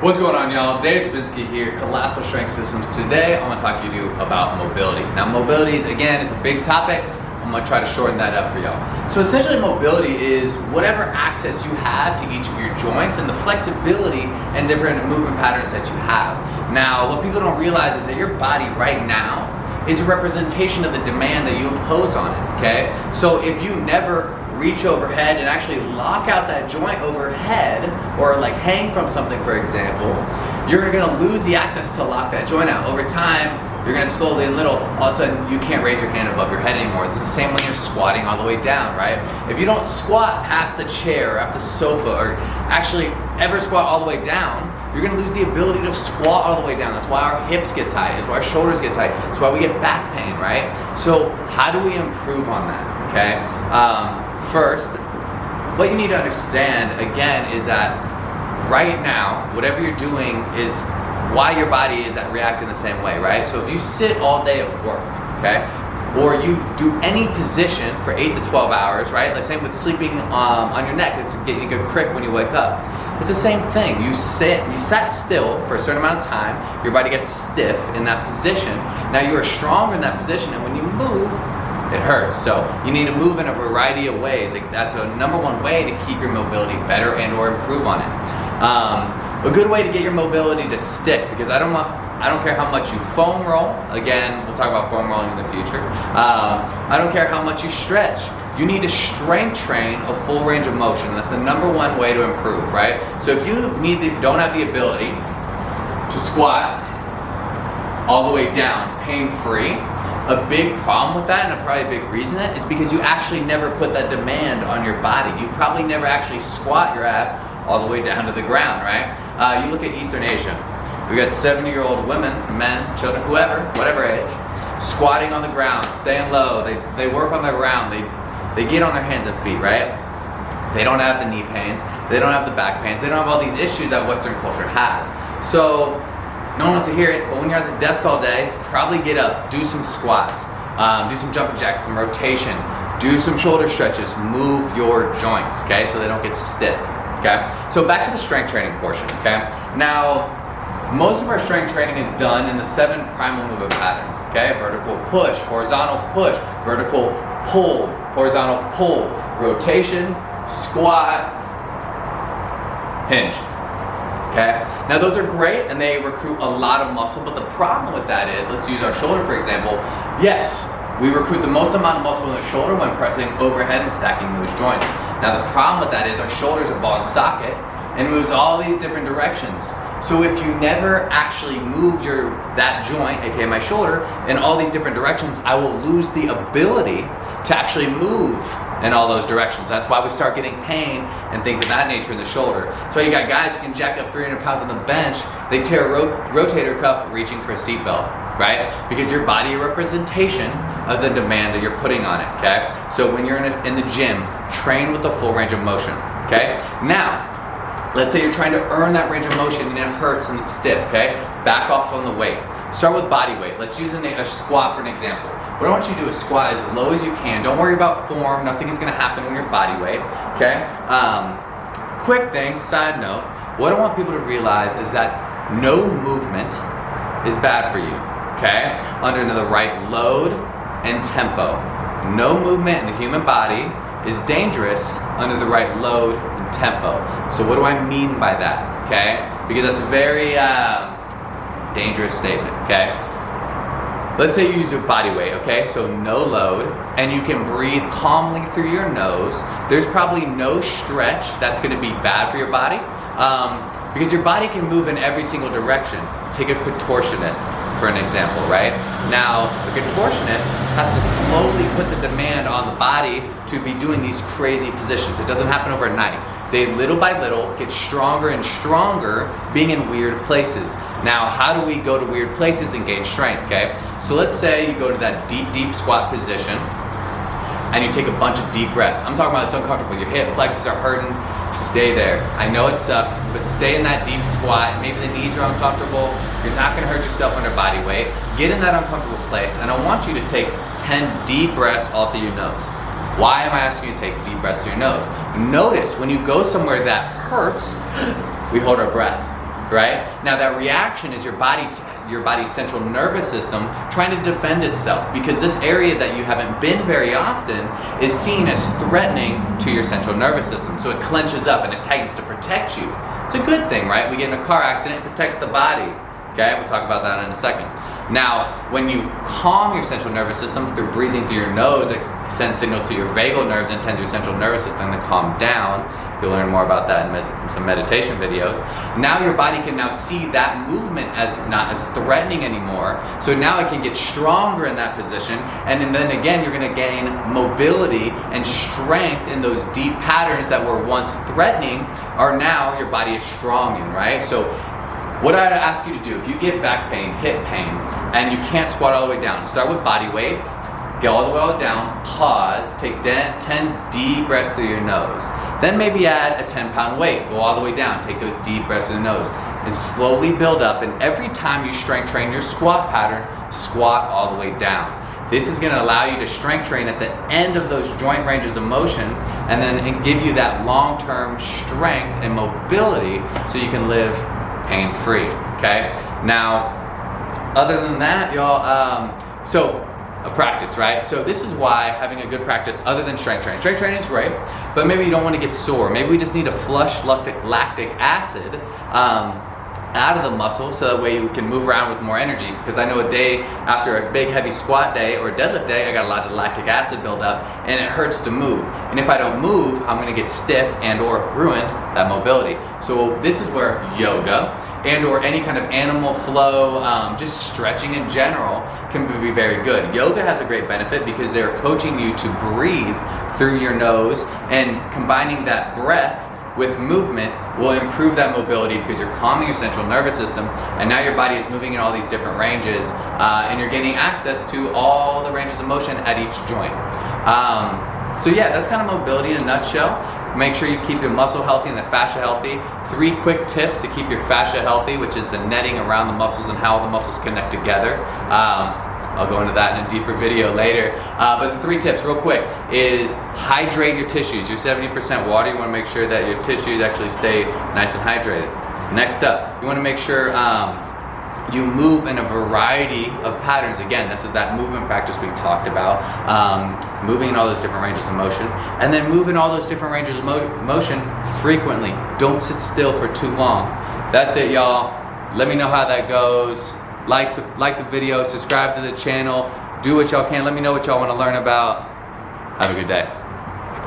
What's going on, y'all? Dave Zabinski here, Colossal Strength Systems. Today, I want to talk to you about mobility. Now, mobility is, again, it's a big topic. I'm going to try to shorten that up for y'all. So essentially, mobility is whatever access you have to each of your joints and the flexibility and different movement patterns that you have. Now, what people don't realize is that your body right now is a representation of the demand that you impose on it, okay? So if you never reach overhead and actually lock out that joint overhead, or like hang from something, for example, you're gonna lose the access to lock that joint out. Over time, you're gonna slowly and little, all of a sudden you can't raise your hand above your head anymore. This is the same when you're squatting all the way down, right? If you don't squat past the chair or past the sofa, or actually ever squat all the way down, you're gonna lose the ability to squat all the way down. That's why our hips get tight, that's why our shoulders get tight, that's why we get back pain, right? So how do we improve on that, okay? First, what you need to understand, again, is that right now, whatever you're doing is why your body is reacting the same way, right? So if you sit all day at work, okay, or you do any position for 8 to 12 hours, right? Like same with sleeping on your neck, it's getting a good crick when you wake up. It's the same thing. You sat still for a certain amount of time, your body gets stiff in that position. Now you are stronger in that position, and when you move, it hurts. So you need to move in a variety of ways. Like that's a number one way to keep your mobility better and or improve on it. A good way to get your mobility to stick, because I don't care how much you foam roll. Again, we'll talk about foam rolling in the future. I don't care how much you stretch. You need to strength train a full range of motion. That's the number one way to improve, right? So if you don't have the ability to squat all the way down pain-free, a big problem with that, and probably a big reason that, is because you actually never put that demand on your body. You probably never actually squat your ass all the way down to the ground, right? You look at Eastern Asia. We got 70-year-old women, men, children, whoever, whatever age, squatting on the ground, staying low. They work on the ground. They get on their hands and feet, right? They don't have the knee pains. They don't have the back pains. They don't have all these issues that Western culture has. So no one wants to hear it, but when you're at the desk all day, probably get up, do some squats, do some jumping jacks, some rotation, do some shoulder stretches, move your joints, okay, so they don't get stiff, okay? So back to the strength training portion, okay? Now, most of our strength training is done in the 7 primal movement patterns, okay? Vertical push, horizontal push, vertical pull, horizontal pull, rotation, squat, hinge. Okay? Now those are great and they recruit a lot of muscle, but the problem with that is, let's use our shoulder for example. Yes, we recruit the most amount of muscle in the shoulder when pressing overhead and stacking those joints. Now the problem with that is our shoulder's a ball and socket and moves all these different directions. So if you never actually move that joint, aka my shoulder, in all these different directions, I will lose the ability to actually move in all those directions. That's why we start getting pain and things of that nature in the shoulder. That's why you got guys who can jack up 300 pounds on the bench, they tear a rotator cuff reaching for a seatbelt, right? Because your body is a representation of the demand that you're putting on it, okay? So when you're in the gym, train with the full range of motion, okay? Now, let's say you're trying to earn that range of motion and it hurts and it's stiff, okay? Back off on the weight. Start with body weight. Let's use a squat for an example. What I want you to do is squat as low as you can. Don't worry about form. Nothing is gonna happen when your body weight, okay? Quick thing, side note, what I want people to realize is that no movement is bad for you, okay? Under the right load and tempo. No movement in the human body is dangerous under the right load and tempo. So what do I mean by that, okay? Because that's a very dangerous statement, okay? Let's say you use your body weight, okay? So no load, and you can breathe calmly through your nose. There's probably no stretch that's gonna be bad for your body, because your body can move in every single direction. Take a contortionist for an example, right? Now, the contortionist has to slowly put the demand on the body to be doing these crazy positions. It doesn't happen overnight. They little by little get stronger and stronger being in weird places. Now, how do we go to weird places and gain strength, okay? So let's say you go to that deep squat position and you take a bunch of deep breaths. I'm talking about it's uncomfortable. Your hip flexors are hurting. Stay there. I know it sucks, but stay in that deep squat. Maybe the knees are uncomfortable. You're not gonna hurt yourself under body weight. Get in that uncomfortable place, and I want you to take 10 deep breaths all through your nose. Why am I asking you to take deep breaths through your nose? Notice when you go somewhere that hurts, we hold our breath. right? Now that reaction is your body's central nervous system trying to defend itself, because this area that you haven't been very often is seen as threatening to your central nervous system. So it clenches up and it tightens to protect you. It's a good thing, right? We get in a car accident, it protects the body. Okay, we'll talk about that in a second. Now, when you calm your central nervous system through breathing through your nose, it sends signals to your vagal nerves and tells your central nervous system to calm down. You'll learn more about that in some meditation videos. Now your body can now see that movement as not as threatening anymore. So now it can get stronger in that position. And then again, you're going to gain mobility and strength in those deep patterns that were once threatening, are now your body is strong in, right? So what I'd ask you to do, if you get back pain, hip pain, and you can't squat all the way down, start with body weight, go all the way down, pause, take 10 deep breaths through your nose. Then maybe add a 10-pound weight, go all the way down, take those deep breaths through the nose, and slowly build up. And every time you strength train your squat pattern, squat all the way down. This is going to allow you to strength train at the end of those joint ranges of motion, and then give you that long-term strength and mobility so you can live pain-free, okay? Now, other than that, y'all, so a practice, right? So this is why having a good practice other than strength training is great, but maybe you don't want to get sore. Maybe we just need to flush lactic acid out of the muscle so that way we can move around with more energy, because I know a day after a big heavy squat day or deadlift day, I got a lot of lactic acid build up and it hurts to move. And if I don't move, I'm going to get stiff and or ruin that mobility. So this is where yoga and or any kind of animal flow, just stretching in general can be very good. Yoga has a great benefit because they're coaching you to breathe through your nose, and combining that breath with movement will improve that mobility because you're calming your central nervous system, and now your body is moving in all these different ranges, and you're gaining access to all the ranges of motion at each joint. So yeah, that's kind of mobility in a nutshell. Make sure you keep your muscle healthy and the fascia healthy. 3 quick tips to keep your fascia healthy, which is the netting around the muscles and how the muscles connect together. I'll go into that in a deeper video later. But the 3 tips real quick is hydrate your tissues. You're 70% water. You want to make sure that your tissues actually stay nice and hydrated. Next up, you want to make sure you move in a variety of patterns. Again, this is that movement practice we talked about. Moving in all those different ranges of motion. And then move in all those different ranges of motion frequently. Don't sit still for too long. That's it, y'all. Let me know how that goes. Like the video, subscribe to the channel, do what y'all can. Let me know what y'all want to learn about. Have a good day.